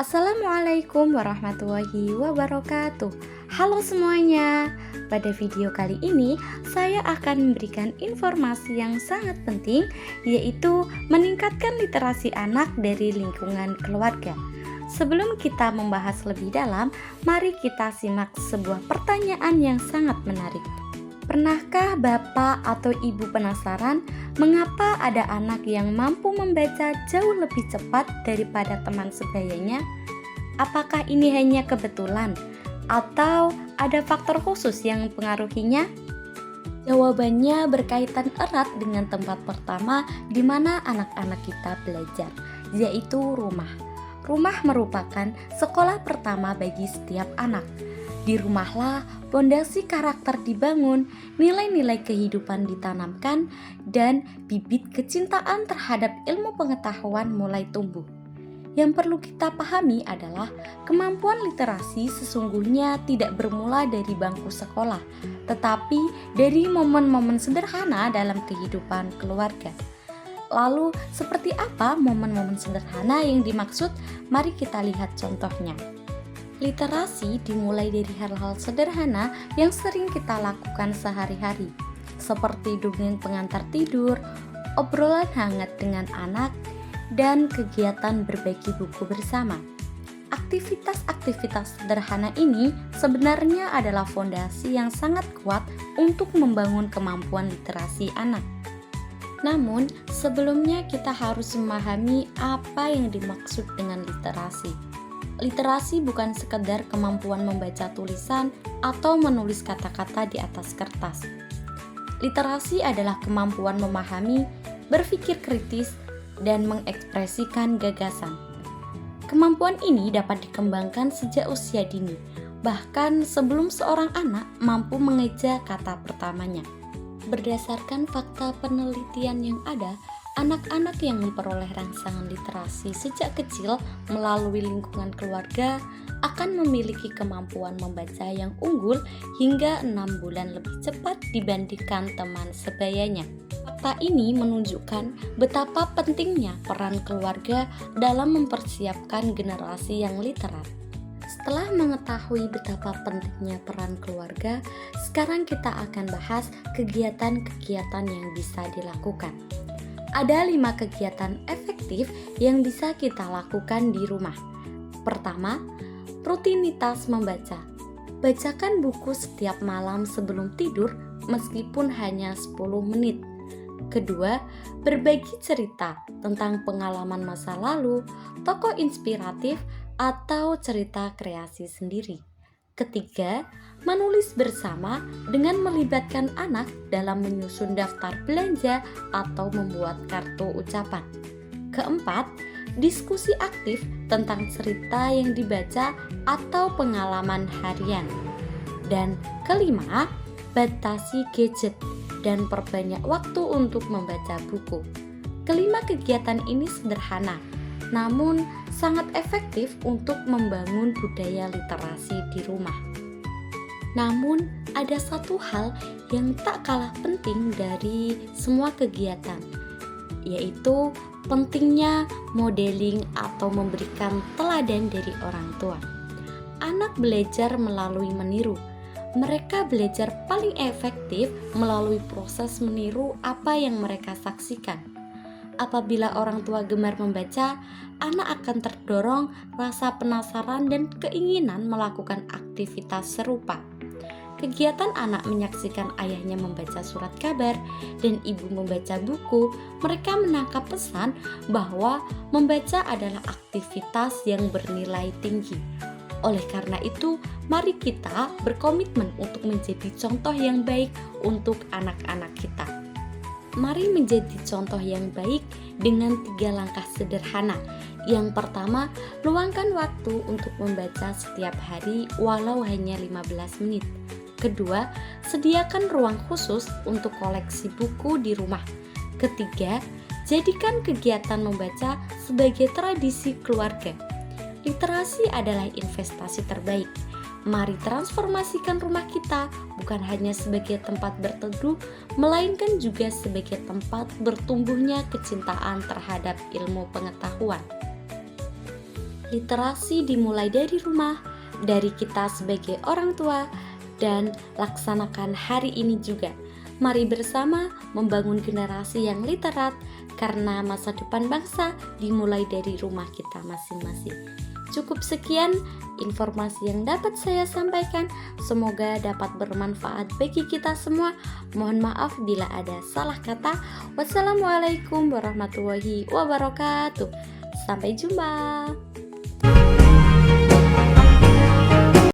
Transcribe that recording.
Assalamualaikum warahmatullahi wabarakatuh. Halo semuanya. Pada video kali ini saya akan memberikan informasi yang sangat penting, yaitu meningkatkan literasi anak dari lingkungan keluarga. Sebelum kita membahas lebih dalam, mari kita simak sebuah pertanyaan yang sangat menarik. Pernahkah Bapak atau Ibu penasaran mengapa ada anak yang mampu membaca jauh lebih cepat daripada teman sebayanya? Apakah ini hanya kebetulan atau ada faktor khusus yang mempengaruhinya? Jawabannya berkaitan erat dengan tempat pertama di mana anak-anak kita belajar, yaitu rumah. Rumah merupakan sekolah pertama bagi setiap anak. Di rumahlah pondasi karakter dibangun, nilai-nilai kehidupan ditanamkan, dan bibit kecintaan terhadap ilmu pengetahuan mulai tumbuh. Yang perlu kita pahami adalah kemampuan literasi sesungguhnya tidak bermula dari bangku sekolah, tetapi dari momen-momen sederhana dalam kehidupan keluarga. Lalu, seperti apa momen-momen sederhana yang dimaksud? Mari kita lihat contohnya. Literasi dimulai dari hal-hal sederhana yang sering kita lakukan sehari-hari, seperti dongeng pengantar tidur, obrolan hangat dengan anak, dan kegiatan berbagi buku bersama. Aktivitas-aktivitas sederhana ini sebenarnya adalah fondasi yang sangat kuat untuk membangun kemampuan literasi anak. Namun, sebelumnya kita harus memahami apa yang dimaksud dengan literasi. Literasi bukan sekedar kemampuan membaca tulisan atau menulis kata-kata di atas kertas. Literasi adalah kemampuan memahami, berpikir kritis, dan mengekspresikan gagasan. Kemampuan ini dapat dikembangkan sejak usia dini, bahkan sebelum seorang anak mampu mengeja kata pertamanya. Berdasarkan fakta penelitian yang ada, anak-anak yang memperoleh rangsangan literasi sejak kecil melalui lingkungan keluarga akan memiliki kemampuan membaca yang unggul hingga 6 bulan lebih cepat dibandingkan teman sebayanya. Fakta ini menunjukkan betapa pentingnya peran keluarga dalam mempersiapkan generasi yang literat. Setelah mengetahui betapa pentingnya peran keluarga, sekarang kita akan bahas kegiatan-kegiatan yang bisa dilakukan. Ada 5 kegiatan efektif yang bisa kita lakukan di rumah. Pertama, rutinitas membaca. Bacakan buku setiap malam sebelum tidur meskipun hanya 10 menit. Kedua, berbagi cerita tentang pengalaman masa lalu, tokoh inspiratif, atau cerita kreasi sendiri. Ketiga, menulis bersama dengan melibatkan anak dalam menyusun daftar belanja atau membuat kartu ucapan. Keempat, diskusi aktif tentang cerita yang dibaca atau pengalaman harian. Dan kelima, batasi gadget dan perbanyak waktu untuk membaca buku. Kelima kegiatan ini sederhana, namun sangat efektif untuk membangun budaya literasi di rumah. Namun, ada satu hal yang tak kalah penting dari semua kegiatan, yaitu pentingnya modeling atau memberikan teladan dari orang tua. Anak belajar melalui meniru. Mereka belajar paling efektif melalui proses meniru apa yang mereka saksikan. Apabila orang tua gemar membaca, anak akan terdorong rasa penasaran dan keinginan melakukan aktivitas serupa. Kegiatan anak menyaksikan ayahnya membaca surat kabar dan ibu membaca buku, mereka menangkap pesan bahwa membaca adalah aktivitas yang bernilai tinggi. Oleh karena itu, mari kita berkomitmen untuk menjadi contoh yang baik untuk anak-anak kita. Mari menjadi contoh yang baik dengan 3 langkah sederhana. Yang pertama, luangkan waktu untuk membaca setiap hari walau hanya 15 menit. Kedua, sediakan ruang khusus untuk koleksi buku di rumah. Ketiga, jadikan kegiatan membaca sebagai tradisi keluarga. Literasi adalah investasi terbaik. Mari transformasikan rumah kita bukan hanya sebagai tempat berteduh, melainkan juga sebagai tempat bertumbuhnya kecintaan terhadap ilmu pengetahuan. Literasi dimulai dari rumah, dari kita sebagai orang tua, dan laksanakan hari ini juga. Mari bersama membangun generasi yang literat, karena masa depan bangsa dimulai dari rumah kita masing-masing. Cukup sekian informasi yang dapat saya sampaikan. Semoga dapat bermanfaat bagi kita semua. Mohon maaf bila ada salah kata. Wassalamualaikum warahmatullahi wabarakatuh. Sampai jumpa.